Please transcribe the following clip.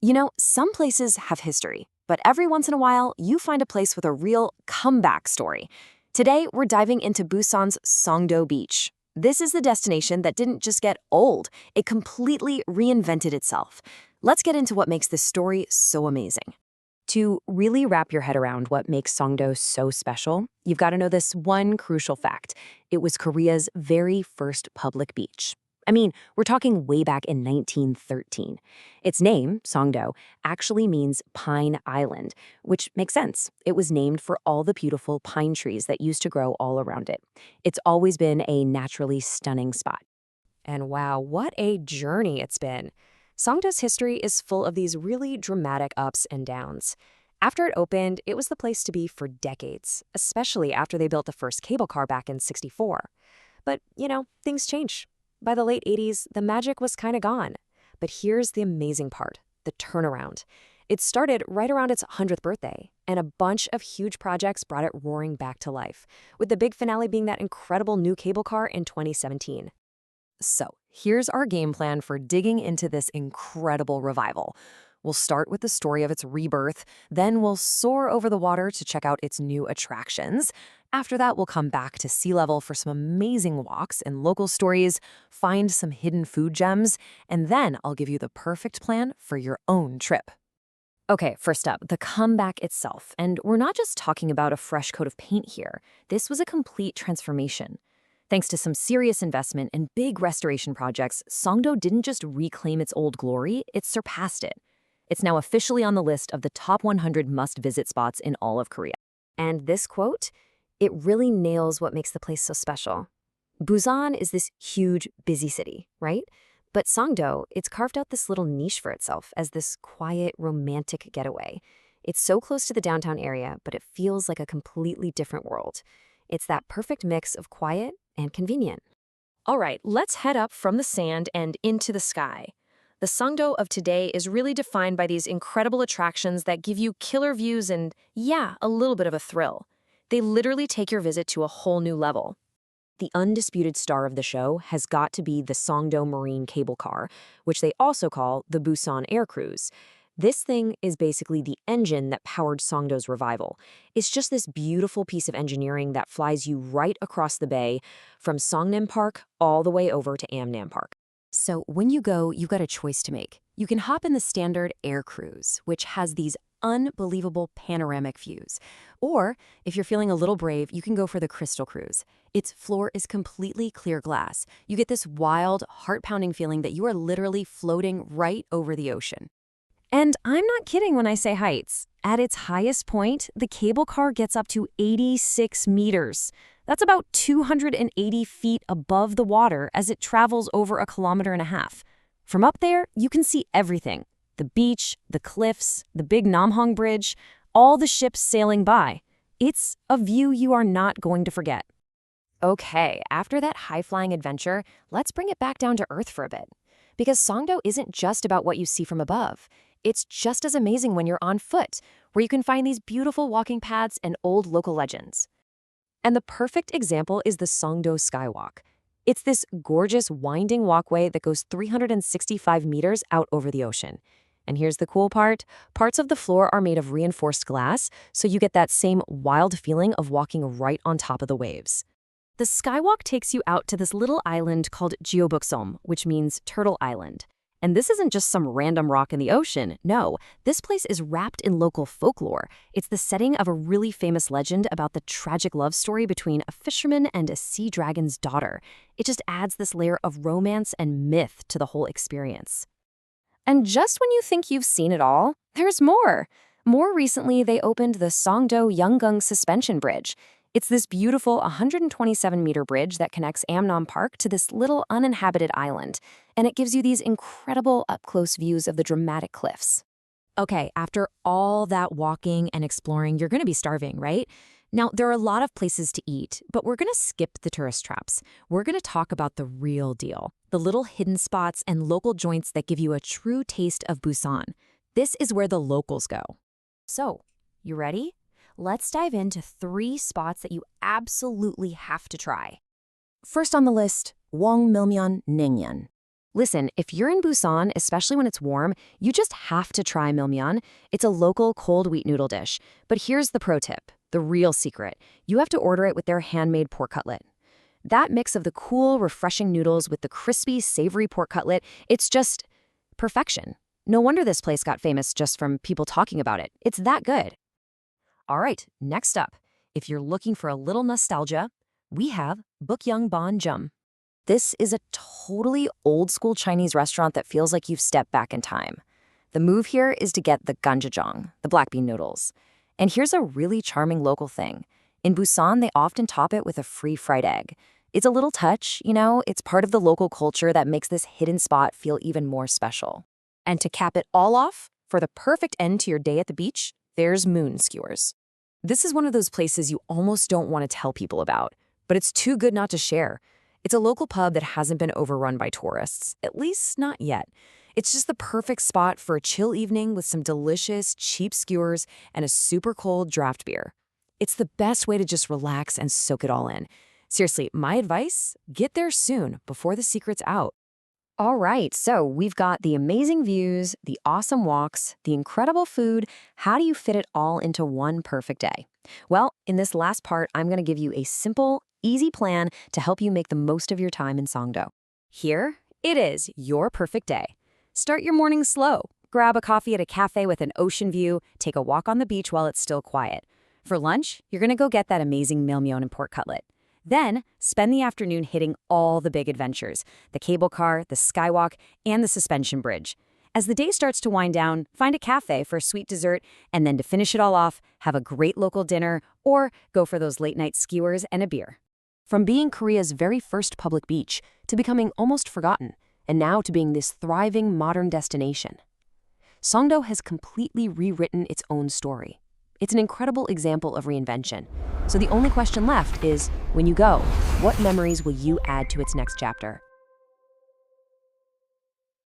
You know, some places have history, but every once in a while, you find a place with a real comeback story. Today, we're diving into Busan's Songdo Beach. This is the destination that didn't just get old, it completely reinvented itself. Let's get into what makes this story so amazing. To really wrap your head around what makes Songdo so special, you've got to know this one crucial fact. It was Korea's very first public beach. I mean, we're talking way back in 1913. Its name, Songdo, actually means Pine Island, which makes sense. It was named for all the beautiful pine trees that used to grow all around it. It's always been a naturally stunning spot. And wow, what a journey it's been. Songdo's history is full of these really dramatic ups and downs. After it opened, it was the place to be for decades, especially after they built the first cable car back in '64. But, things change. By the late 80s, the magic was kind of gone. But here's the amazing part, the turnaround. It started right around its 100th birthday, and a bunch of huge projects brought it roaring back to life, with the big finale being that incredible new cable car in 2017. So, here's our game plan for digging into this incredible revival. We'll start with the story of its rebirth, then we'll soar over the water to check out its new attractions. After that, we'll come back to sea level for some amazing walks and local stories, find some hidden food gems, and then I'll give you the perfect plan for your own trip. Okay, first up, the comeback itself. And we're not just talking about a fresh coat of paint here. This was a complete transformation. Thanks to some serious investment and big restoration projects, Songdo didn't just reclaim its old glory, it surpassed it. It's now officially on the list of the top 100 must-visit spots in all of Korea. And this quote, it really nails what makes the place so special. Busan is this huge, busy city, right? But Songdo, it's carved out this little niche for itself as this quiet, romantic getaway. It's so close to the downtown area, but it feels like a completely different world. It's that perfect mix of quiet and convenient. All right, let's head up from the sand and into the sky. The Songdo of today is really defined by these incredible attractions that give you killer views and, yeah, a little bit of a thrill. They literally take your visit to a whole new level. The undisputed star of the show has got to be the Songdo Marine Cable Car, which they also call the Busan Air Cruise. This thing is basically the engine that powered Songdo's revival. It's just this beautiful piece of engineering that flies you right across the bay from Namhang Park all the way over to Amnam Park. So when you go, you've got a choice to make. You can hop in the standard air cruise, which has these unbelievable panoramic views. Or, if you're feeling a little brave, you can go for the crystal cruise. Its floor is completely clear glass. You get this wild, heart-pounding feeling that you are literally floating right over the ocean. And I'm not kidding when I say heights. At its highest point, the cable car gets up to 86 meters. That's about 280 feet above the water as it travels over 1.5 kilometers. From up there, you can see everything. The beach, the cliffs, the big Namhang Bridge, all the ships sailing by. It's a view you are not going to forget. Okay, after that high-flying adventure, let's bring it back down to earth for a bit. Because Songdo isn't just about what you see from above. It's just as amazing when you're on foot, where you can find these beautiful walking paths and old local legends. And the perfect example is the Songdo Sky Walk. It's this gorgeous winding walkway that goes 365 meters out over the ocean. And here's the cool part. Parts of the floor are made of reinforced glass, so you get that same wild feeling of walking right on top of the waves. The skywalk takes you out to this little island called Gyeobukseom, which means Turtle Island. And this isn't just some random rock in the ocean. No, this place is wrapped in local folklore. It's the setting of a really famous legend about the tragic love story between a fisherman and a sea dragon's daughter. It just adds this layer of romance and myth to the whole experience. And just when you think you've seen it all, there's more. More recently, they opened the Songdo Yonggung Suspension Bridge. It's this beautiful 127-meter bridge that connects Amnam Park to this little uninhabited island, and it gives you these incredible up-close views of the dramatic cliffs. Okay, after all that walking and exploring, you're going to be starving, right? Now, there are a lot of places to eat, but we're going to skip the tourist traps. We're going to talk about the real deal, the little hidden spots and local joints that give you a true taste of Busan. This is where the locals go. So, you ready? Let's dive into 3 spots that you absolutely have to try. First on the list, Wongmilmyeon Ningyeon. Listen, if you're in Busan, especially when it's warm, you just have to try milmyeon. It's a local cold wheat noodle dish. But here's the pro tip, the real secret. You have to order it with their handmade pork cutlet. That mix of the cool, refreshing noodles with the crispy, savory pork cutlet, it's just perfection. No wonder this place got famous just from people talking about it. It's that good. All right, next up, if you're looking for a little nostalgia, we have Bukyeongbonjum. This is a totally old-school Chinese restaurant that feels like you've stepped back in time. The move here is to get the ganjajang, the black bean noodles. And here's a really charming local thing. In Busan, they often top it with a free fried egg. It's a little touch, it's part of the local culture that makes this hidden spot feel even more special. And to cap it all off, for the perfect end to your day at the beach, there's Moon Skewers. This is one of those places you almost don't want to tell people about, but it's too good not to share. It's a local pub that hasn't been overrun by tourists, at least not yet. It's just the perfect spot for a chill evening with some delicious, cheap skewers and a super cold draft beer. It's the best way to just relax and soak it all in. Seriously, my advice, get there soon before the secret's out. All right, so we've got the amazing views, the awesome walks, the incredible food. How do you fit it all into one perfect day? Well, in this last part, I'm going to give you a simple, easy plan to help you make the most of your time in Songdo. Here it is, your perfect day. Start your morning slow. Grab a coffee at a cafe with an ocean view, take a walk on the beach while it's still quiet. For lunch, you're going to go get that amazing milmyeon and pork cutlet. Then, spend the afternoon hitting all the big adventures, the cable car, the skywalk, and the suspension bridge. As the day starts to wind down, find a cafe for a sweet dessert, and then to finish it all off, have a great local dinner or go for those late-night skewers and a beer. From being Korea's very first public beach to becoming almost forgotten, and now to being this thriving modern destination, Songdo has completely rewritten its own story. It's an incredible example of reinvention. So the only question left is, when you go, what memories will you add to its next chapter?